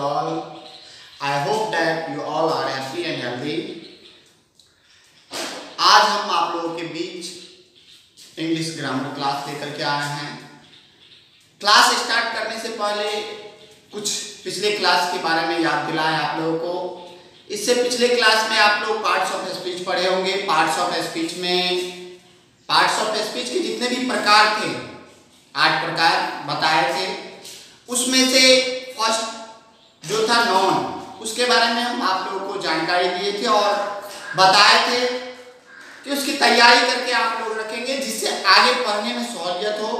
all. I hope that you all are happy and healthy. आज हम आप लोगों के बीच इंग्लिश ग्रामर क्लास लेकर के आए हैं। क्लास स्टार्ट करने से पहले कुछ पिछले क्लास के बारे में याद दिलाएं आप लोगों को। इससे पिछले क्लास में आप लोग पार्ट्स ऑफ स्पीच पढ़े होंगे। पार्ट्स ऑफ स्पीच के जितने भी प्रकार थे, 8 प्रकार बताए थे, उसमें से फर्स्ट जो था नॉन, उसके बारे में हम आप लोगों को जानकारी दिए थे और बताए थे कि उसकी तैयारी करके आप लोग रखेंगे जिससे आगे पढ़ने में सहूलियत हो।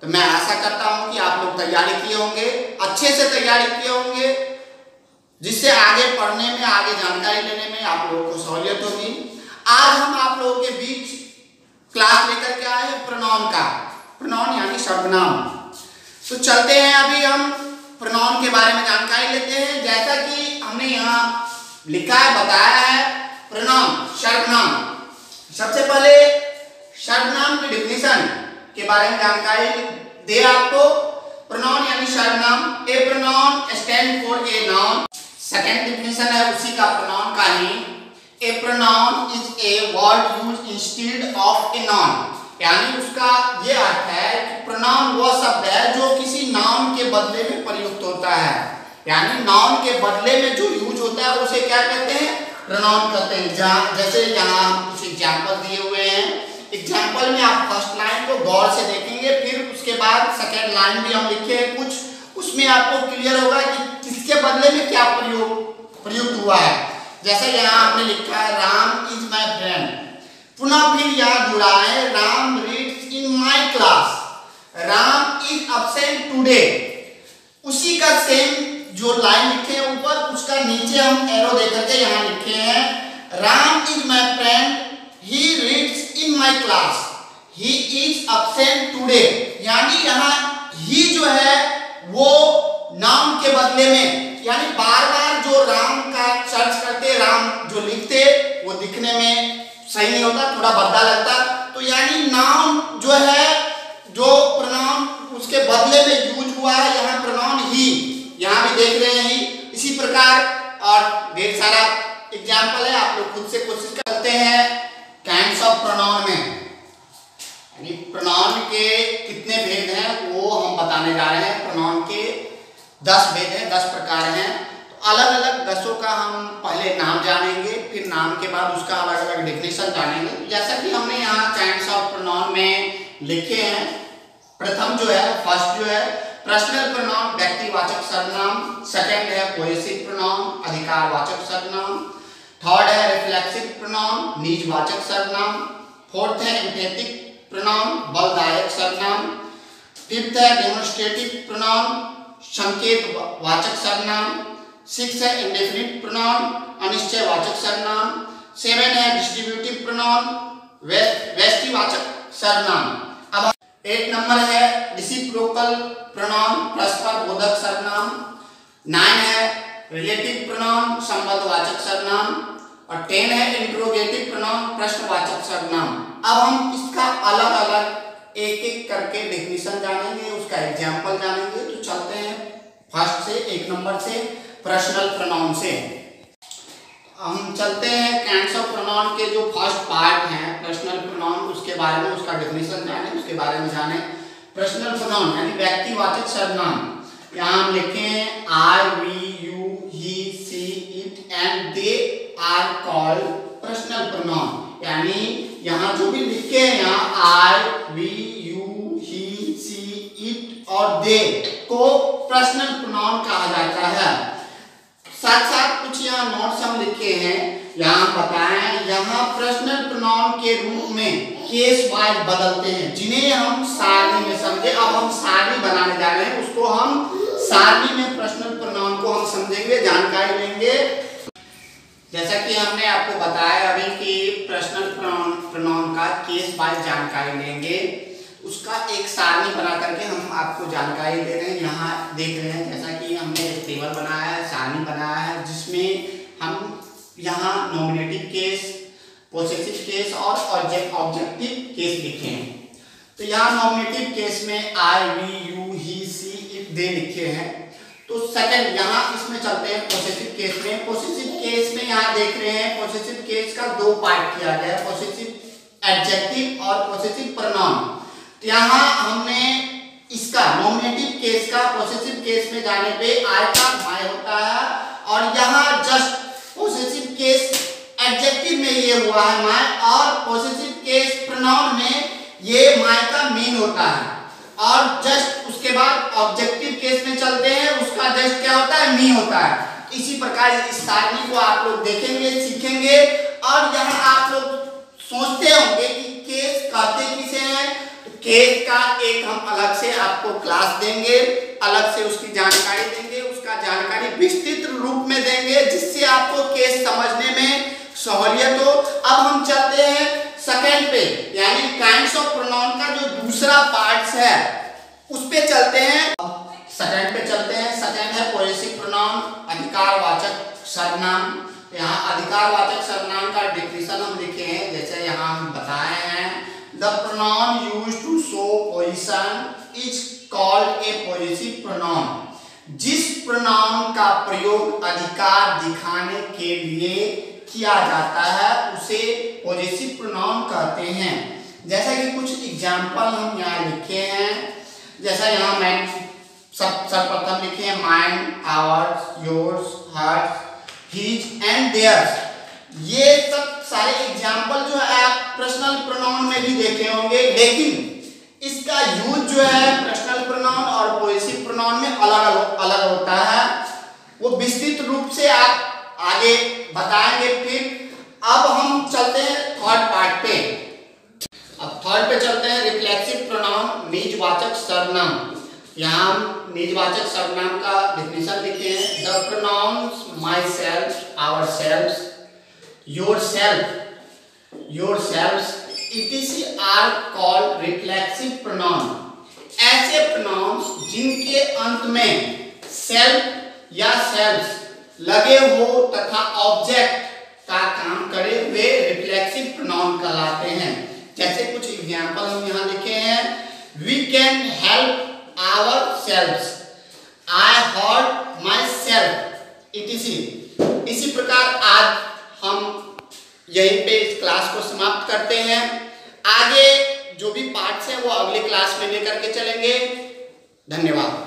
तो मैं आशा करता हूं कि आप लोग तैयारी किए होंगे, अच्छे से तैयारी किए होंगे, जिससे आगे पढ़ने में, आगे जानकारी लेने में आप लोगों को सहूलियत होगी। आज हम आप लोगों के बीच क्लास लेकर के आए हैं प्रोनाउन का। प्रोनाउन यानी सर्वनाम। तो चलते हैं, अभी हम प्रोनाउन के बारे में जानकारी लेते हैं। जैसा कि हमने यहाँ लिखा है, बताया है, प्रोनाउन सर्वनाम। सबसे पहले सर्वनाम की डिफिनीशन के बारे में जानकारी दे आपको। प्रोनाउन यानी सर्वनाम। A pronoun stand for a noun. Second definition है उसी का, प्रोनाउन का ही। A pronoun is a word used instead of a noun. यानी उसका ये अर्थ है कि प्रोनाउन वह शब्द है जो किसी नाउन के बदले में प्रयुक्त होता है। यानी नाउन के बदले में जो यूज होता है उसे क्या कहते हैं? प्रोनाउन कहते हैं। जैसे यहाँ कुछ एग्जाम्पल दिए हुए हैं। एग्जाम्पल में आप फर्स्ट लाइन को गौर से देखेंगे, फिर उसके बाद सेकेंड लाइन भी हम लिखे हैं कुछ, उसमें आपको क्लियर होगा कि किसके बदले में क्या प्रयुक्त हुआ है। जैसे यहाँ हमने लिखा है राम इज माई फ्रेंड। पुनः फिर यहाँ जुड़ा है Ram reads in my class. Ram is absent today. उसी का सेम जो लाइन लिखे हैं ऊपर, उसका नीचे हम एरो देकर के यहाँ लिखे हैं Ram is my friend, he reads in my class, he is absent today. यानी यहाँ ही जो है वो नाउन के बदले में, यानी बार बार जो राम का सर्च करते, राम जो लिखते, वो दिखने में सही नहीं होता, थोड़ा भद्दा लगता। तो यानी नाउन जो है, जो प्रोनाउन उसके बदले में यूज हुआ है, यहाँ प्रोनाउन ही, यहाँ भी देख रहे हैं ही। इसी प्रकार और ढेर सारा एग्जाम्पल है, आप लोग खुद से कोशिश करते हैं। काइंड्स ऑफ प्रोनाउन में यानी प्रोनाउन के कितने भेद हैं वो हम बताने जा रहे हैं। प्रोनाउन के 10 भेद हैं, 10 प्रकार हैं। तो अलग अलग 10 का हम पहले नाम जानेंगे, फिर नाम के बाद उसका अलग अलग डेफिनेशन जानेंगे। जैसा कि हमने यहाँ काइंड्स ऑफ प्रोनाउन में लिखे हैं। प्रथम जो है, फर्स्ट जो है पर्सनल प्रोनाउन, व्यक्तिवाचक सर्वनाम। सेकंड है पोएसिव प्रोनाउन, अधिकारवाचक सर्वनाम। थर्ड है रिफ्लेक्सिव प्रोनाउन, निजवाचक सर्वनाम। फोर्थ है एम्फेटिक प्रोनाउन, बलदायक सर्वनाम। फिफ्थ है डेमोन्स्ट्रेटिव प्रोनाउन, संकेतवाचक सर्वनाम। 6 है इंडेफिनिट प्रोनाउन, अनिश्चयवाचक सर्वनाम। 7 है डिस्ट्रीब्यूटिव प्रोनाउन, व्यष्टिवाचक सर्वनाम। अब 8 नंबर है रेसिप्रोकल प्रोनाउन, परस्पर बोधक सर्वनाम। 9 है रिलेटिव प्रोनाउन, संबंधवाचक सर्वनाम। और 10 है इंट्रोगेटिव प्रोनाउन, प्रश्नवाचक सर्वनाम। अब हम इसका अलग अलग एक एक करके डेफिनेशन जानेंगे, उसका एग्जाम्पल जानेंगे। तो चलते हैं फर्स्ट से, 1 नंबर से, पर्सनल प्रोनाउन से। हम चलते हैं काइंड्स ऑफ प्रोनाउन के जो फर्स्ट पार्ट हैं, पर्सनल प्रोनाउन, उसके बारे में, उसका डेफिनेशन जाने, उसके बारे में जाने। पर्सनल प्रोनाउन यानी व्यक्तिवाचक सर्वनाम। यहाँ हम लिखे हैं I, we, you, he, she, it and they are called personal pronoun. यानी यहाँ जो भी लिखे हैं, यहाँ I, we, you, he, she, it और दे को पर्सनल प्रोनाउन कहा जाता है। साथ साथ कुछ यहाँ नोट्स हम लिखे हैं, यहाँ बताएं, यहाँ पर्सनल प्रोनाउन के रूप में केस वाइज बदलते हैं, जिन्हें हम सारणी में समझे। अब हम सारणी बनाने जा रहे हैं, उसको हम सारणी में पर्सनल प्रोनाउन को हम समझेंगे, जानकारी लेंगे। जैसा कि हमने आपको बताया अभी कि पर्सनल प्रोनाउन का केस वाइज जानकारी लेंगे, उसका एक सारणी बना करके हम आपको जानकारी दे रहे हैं। यहाँ देख रहे हैं, जैसा कि हमने एक टेबल बनाया है, सारणी बनाया है, जिसमें हम यहाँ नॉमिनेटिव केस, पोसेसिव केस और ऑब्जेक्टिव केस लिखे हैं। तो यहाँ नॉमिनेटिव केस में I, we, you, he, she, it, they लिखे हैं। तो सेकंड यहाँ इसमें चलते हैं पॉसेसिव केस में। पॉसेसिव केस में यहाँ देख रहे हैं पॉसेसिव केस का दो पार्ट किया गया है, पॉसेसिव एडजेक्टिव और पॉसेसिव प्रोनाउन। तो यहाँ हमने इसका नॉमिनेटिव केस का पॉसेसिव केस में जाने पे आई का माय होता है और यहाँ जस्ट पॉसेसिव केस एडजेक्टिव में ये हुआ है माय और पॉसेसिव केस प्रोनाउन में ये माय का मीन होता है और जस्ट उसके बाद ऑब्जेक्टिव केस में चलते हैं उसका जस्ट क्या होता है मी होता है। इसी प्रकार इस सारणी को आप लोग देखेंगे सीखेंगे और यहाँ आप लोग सोचते होंगे कि केस कहते किसे हैं। तो केस का एक हम अलग से आपको क्लास देंगे, अलग से उसकी जानकारी देंगे, उसका जानकारी विस्तृत रूप में देंगे जिससे आपको केस समझने में सहूलियत हो। अब हम चलते हैं सेकंड पे यानी काइंड्स ऑफ प्रोनाउन का जो दूसरा पार्ट्स है उस पे चलते हैं। सेकंड पे चलते हैं। सेकंड है पॉसेसिव प्रोनाउन, अधिकारवाचक सर्वनाम। यहाँ अधिकारवाचक सर्वनाम का डिफिनेशन हम लिखे हैं जैसे यहाँ हम बताए हैं the pronoun used to show position is called a possessive pronoun. जिस प्रोनाउन का प्रयोग अधिकार दिखाने के लिए किया जाता है उसे पॉसेसिव प्रोनाउन कहते हैं। जैसा कि कुछ एग्जाम्पल हम यहाँ लिखे हैं, जैसा यहाँ मैं सर्वप्रथम लिखे हैं mine, ours, yours, hers, his and theirs. ये सब सारे एग्जाम्पल जो है आप पर्सनल प्रोनाउन में भी देखे होंगे, लेकिन इसका यूज जो है पर्सनल प्रोनाउन और पॉसेसिव प्रोनाउन में अलग अलग होता है। वो विस्तृत रूप से आप आगे बताएंगे। फिर अब हम चलते हैं थर्ड पार्ट पे। अब थर्ड पे चलते हैं रिफ्लेक्सिव प्रोनाउन, निजवाचक सर्वनाम। यहाँ हम निजवाचक सर्वनाम का डिफिनेशन लिखे हैं the pronouns myself, ourself, yourself, yourself etc are called reflexive pronoun. ऐसे प्रोनाउंस जिनके अंत में सेल्फ या सेल्फ लगे हो तथा ऑब्जेक्ट का काम करे वे रिफ्लेक्सिव प्रोनाउन कहलाते हैं। जैसे कुछ एग्जांपल हम यहाँ लिखे हैं we can help ourselves, I hurt myself etc। इसी प्रकार आज हम यहीं पे इस क्लास को समाप्त करते हैं। आगे जो भी पार्ट्स हैं वो अगले क्लास में लेकर के चलेंगे। धन्यवाद।